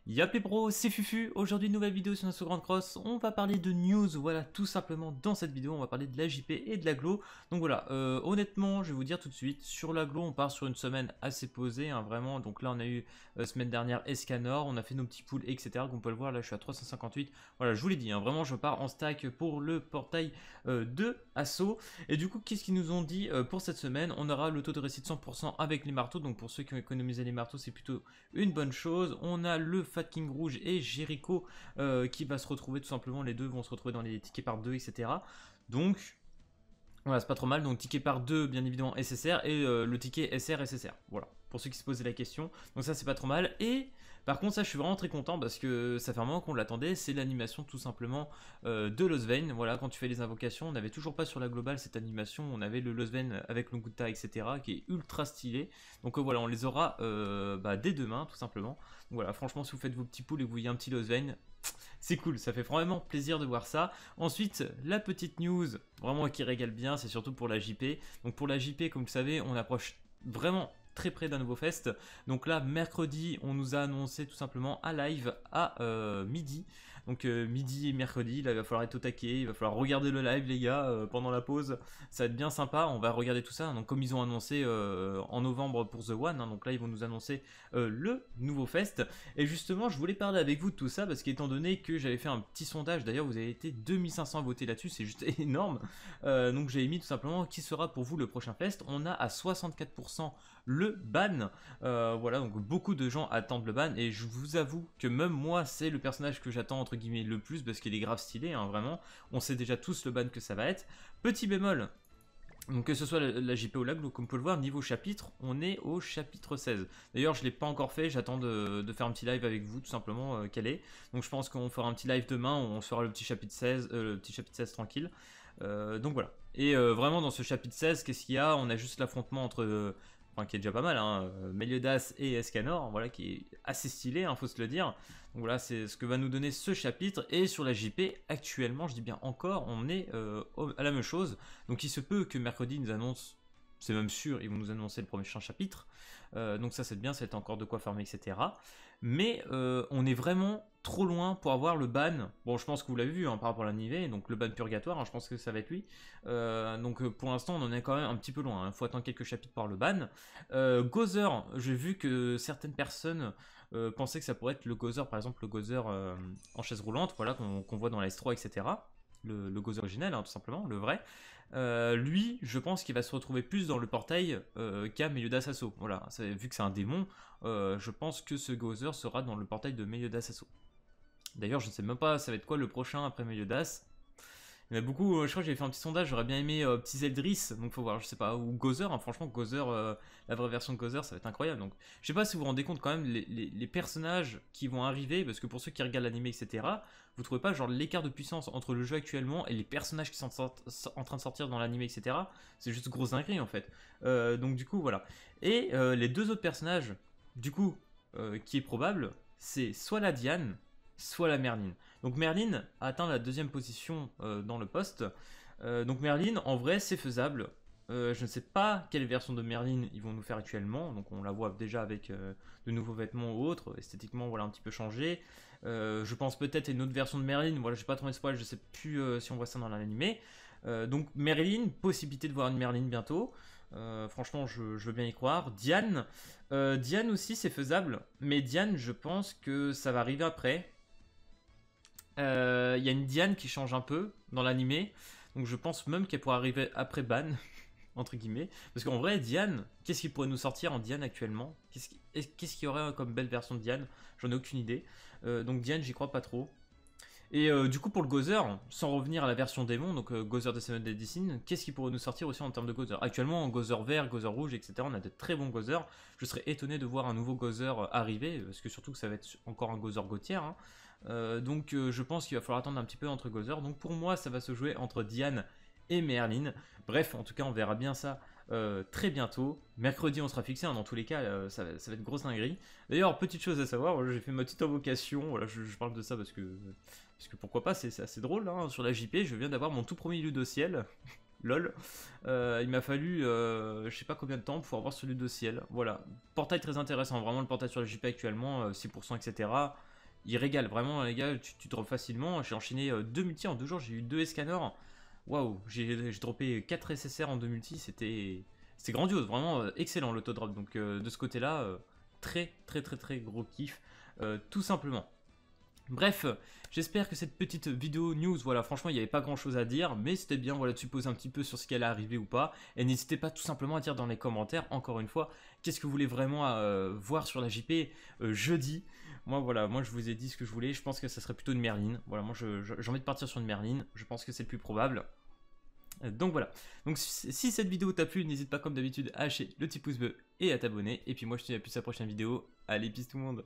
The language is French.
Yap les pros, c'est Fufu. Aujourd'hui, nouvelle vidéo sur notre Grande Cross. On va parler de news, voilà, tout simplement dans cette vidéo. On va parler de l'AJP et de l'aglo. Donc voilà, honnêtement, je vais vous dire tout de suite, sur l'aglo, on part sur une semaine assez posée, hein, vraiment. Donc là, on a eu semaine dernière Escanor, on a fait nos petits pools, etc. Comme on peut le voir, là, je suis à 358. Voilà, je vous l'ai dit, hein, vraiment, je pars en stack pour le portail de Assaut. Et du coup, qu'est-ce qu'ils nous ont dit pour cette semaine? On aura le taux de réussite 100% avec les marteaux. Donc pour ceux qui ont économisé les marteaux, c'est plutôt une bonne chose. On a le Fat King Rouge et Jericho qui va se retrouver tout simplement, les deux vont se retrouver dans les tickets par 2, etc. Donc voilà, c'est pas trop mal. Donc ticket par 2, bien évidemment SSR, et le ticket SR SSR. Voilà, pour ceux qui se posaient la question. Donc ça, c'est pas trop mal. Et par contre, ça, je suis vraiment très content parce que ça fait un moment qu'on l'attendait. C'est l'animation tout simplement de Losvein. Voilà, quand tu fais les invocations, on n'avait toujours pas sur la globale cette animation. On avait le Losvein avec Lunguta, etc., qui est ultra stylé. Donc voilà, on les aura dès demain, tout simplement. Donc voilà, franchement, si vous faites vos petits poules et que vous voyez un petit Losvein, c'est cool, ça fait vraiment plaisir de voir ça. Ensuite, la petite news, vraiment qui régale bien, c'est surtout pour la JP. Donc pour la JP, comme vous le savez, on approche vraiment très près d'un nouveau fest. Donc là, mercredi, on nous a annoncé tout simplement un live à midi. Donc midi et mercredi, là, il va falloir être au taquet, il va falloir regarder le live, les gars, pendant la pause. Ça va être bien sympa, on va regarder tout ça. Donc comme ils ont annoncé en novembre pour The One, hein, donc là, ils vont nous annoncer le nouveau fest. Et justement, je voulais parler avec vous de tout ça, parce qu'étant donné que j'avais fait un petit sondage, d'ailleurs, vous avez été 2500 à voter là-dessus, c'est juste énorme. Donc j'avais mis tout simplement qui sera pour vous le prochain fest. On a à 64% le ban. Voilà, donc beaucoup de gens attendent le ban, et je vous avoue que même moi, c'est le personnage que j'attends entre guillemets le plus, parce qu'il est grave stylé, hein, vraiment. On sait déjà tous le ban que ça va être. Petit bémol, donc que ce soit la JP ou l'aglo, comme on peut le voir, niveau chapitre, on est au chapitre 16. D'ailleurs, je ne l'ai pas encore fait, j'attends de faire un petit live avec vous, tout simplement, quel est. Donc je pense qu'on fera un petit live demain, où on se fera le petit chapitre 16, tranquille. Donc voilà. Et vraiment, dans ce chapitre 16, qu'est-ce qu'il y a? On a juste l'affrontement entre... enfin, qui est déjà pas mal, hein, Meliodas et Escanor, voilà, qui est assez stylé, hein, faut se le dire. Donc voilà, c'est ce que va nous donner ce chapitre. Et sur la JP, actuellement, je dis bien encore, on est à la même chose. Donc il se peut que mercredi ils nous annoncent, c'est même sûr, ils vont nous annoncer le prochain chapitre. Donc ça c'est bien, c'est encore de quoi farmer, etc. Mais on est vraiment trop loin pour avoir le ban. Bon, je pense que vous l'avez vu, hein, par rapport à l'annivé, donc le ban purgatoire, hein, je pense que ça va être lui. Donc pour l'instant on en est quand même un petit peu loin, il faut attendre quelques chapitres pour le ban. Gozer, j'ai vu que certaines personnes pensaient que ça pourrait être le Gozer, par exemple le Gozer en chaise roulante, voilà, qu'on voit dans la S3, etc. Le Gozer original, hein, tout simplement, le vrai. Lui, je pense qu'il va se retrouver plus dans le portail qu'à Meliodas Assaut. Voilà, vu que c'est un démon, je pense que ce Gozer sera dans le portail de Meliodas Assaut. D'ailleurs, je ne sais même pas ça va être quoi le prochain après Meliodas. Il y en a beaucoup, je crois que j'avais fait un petit sondage, j'aurais bien aimé Petit Zeldris, donc faut voir, je sais pas, ou Gozer, hein, franchement Gozer, la vraie version de Gozer, ça va être incroyable. Donc je sais pas si vous vous rendez compte quand même les personnages qui vont arriver, parce que pour ceux qui regardent l'anime, etc., vous trouvez pas genre l'écart de puissance entre le jeu actuellement et les personnages qui sont en train de sortir dans l'anime, etc. C'est juste grosse dinguerie en fait. Donc du coup voilà. Et les deux autres personnages, du coup, qui est probable, c'est soit la Diane, soit la Merline. Donc Merline a atteint la deuxième position dans le poste. Donc Merline, en vrai, c'est faisable. Je ne sais pas quelle version de Merline ils vont nous faire actuellement. Donc on la voit déjà avec de nouveaux vêtements ou autres. Esthétiquement, voilà, un petit peu changé. Je pense peut-être à une autre version de Merline. Voilà, j'ai pas trop d'espoir. Je sais plus si on voit ça dans l'animé. Donc Merline, possibilité de voir une Merline bientôt. Franchement, je veux bien y croire. Diane, Diane aussi, c'est faisable. Mais Diane, je pense que ça va arriver après. Il y a une Diane qui change un peu dans l'animé, donc je pense même qu'elle pourrait arriver après Ban, entre guillemets. Parce qu'en vrai, Diane, qu'est-ce qui pourrait nous sortir en Diane actuellement? Qu'est-ce qu'il y aurait comme belle version de Diane? J'en ai aucune idée. Donc Diane, j'y crois pas trop. Et du coup, pour le Gozer, sans revenir à la version démon, donc Gozer de Seven Medicine, qu'est-ce qui pourrait nous sortir aussi en termes de Gozer? Actuellement, en Gozer vert, Gozer rouge, etc., on a de très bons Gozer. Je serais étonné de voir un nouveau Gozer arriver, parce que surtout que ça va être encore un Gozer Gauthier. Hein. Donc je pense qu'il va falloir attendre un petit peu entre Gozer. Donc pour moi, ça va se jouer entre Diane et Merline. Bref, en tout cas, on verra bien ça très bientôt. Mercredi, on sera fixé, hein, dans tous les cas, ça va être grosse dinguerie. D'ailleurs, petite chose à savoir, j'ai fait ma petite invocation, voilà, je parle de ça parce que pourquoi pas, c'est assez drôle, hein, sur la JP, je viens d'avoir mon tout premier Ludociel, lol. Il m'a fallu, je sais pas combien de temps pour avoir ce Ludociel, voilà. Portail très intéressant, vraiment le portail sur la JP actuellement, 6%, etc. il régale, vraiment les gars, tu drops facilement. J'ai enchaîné 2 multi en 2 jours, j'ai eu 2 escanors. Waouh, j'ai droppé 4 SSR en 2 multi, c'était grandiose, vraiment excellent l'autodrop. Donc de ce côté-là, très gros kiff, tout simplement. Bref, j'espère que cette petite vidéo news, voilà, franchement, il n'y avait pas grand chose à dire, mais c'était bien, voilà, de supposer un petit peu sur ce qui allait arriver ou pas. Et n'hésitez pas tout simplement à dire dans les commentaires, encore une fois, qu'est-ce que vous voulez vraiment voir sur la JP jeudi. Moi, voilà, moi je vous ai dit ce que je voulais, je pense que ça serait plutôt une Merlin. Voilà, moi j'ai envie de partir sur une Merlin, je pense que c'est le plus probable. Donc voilà, donc si cette vidéo t'a plu, n'hésite pas comme d'habitude à lâcher le petit pouce bleu et à t'abonner. Et puis moi je te dis à plus à la prochaine vidéo, allez peace tout le monde.